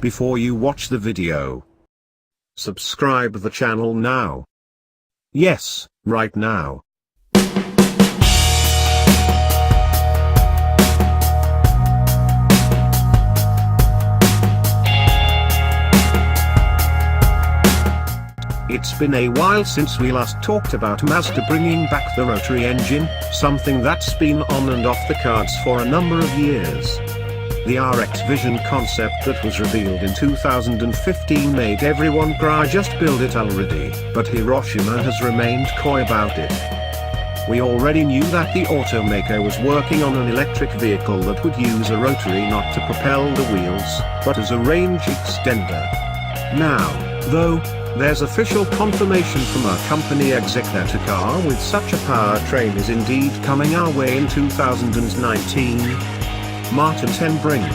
before you watch the video. Subscribe the channel now. Yes, right now. It's been a while since we last talked about Mazda bringing back the rotary engine, something that's been on and off the cards for a number of years. The RX Vision concept that was revealed in 2015 made everyone cry, just build it already, but Hiroshima has remained coy about it. We already knew that the automaker was working on an electric vehicle that would use a rotary not to propel the wheels, but as a range extender. Now, though, there's official confirmation from our company exec that a car with such a powertrain is indeed coming our way in 2019. Martin ten Brink,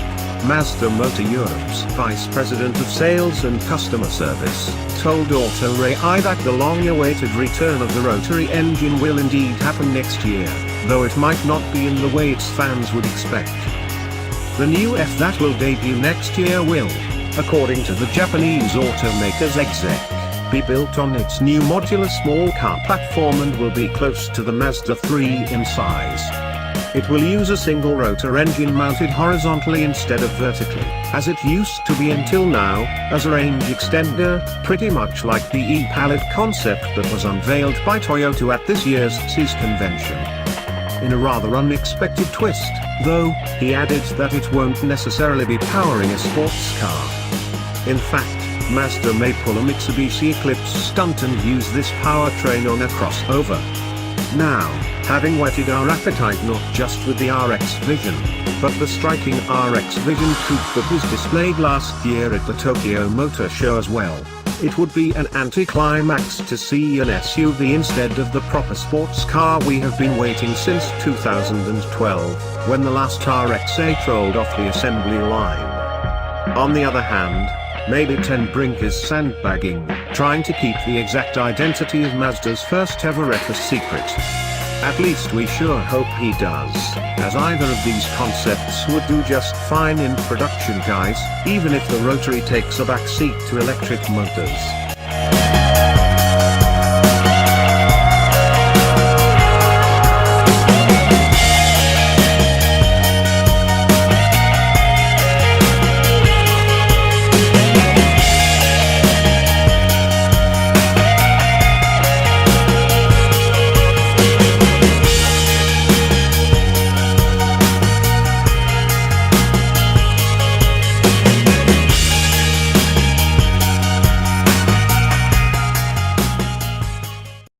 Mazda Motor Europe's Vice President of Sales and Customer Service, told Rotary that the long-awaited return of the rotary engine will indeed happen next year, though it might not be in the way its fans would expect. The new F that will debut next year will, according to the Japanese automaker's exec, be built on its new modular small car platform and will be close to the Mazda 3 in size. It will use a single rotor engine mounted horizontally instead of vertically, as it used to be until now, as a range extender, pretty much like the e-Palette concept that was unveiled by Toyota at this year's CES convention. In a rather unexpected twist, though, he added that it won't necessarily be powering a sports car. In fact, Mazda may pull a Mitsubishi Eclipse stunt and use this powertrain on a crossover. Now, having whetted our appetite not just with the RX Vision, but the striking RX Vision Coupe that was displayed last year at the Tokyo Motor Show as well, it would be an anticlimax to see an SUV instead of the proper sports car we have been waiting since 2012, when the last RX-8 rolled off the assembly line. On the other hand, maybe ten Brink is sandbagging, trying to keep the exact identity of Mazda's first ever EPA secret. At least we sure hope he does, as either of these concepts would do just fine in production, guys, even if the rotary takes a backseat to electric motors.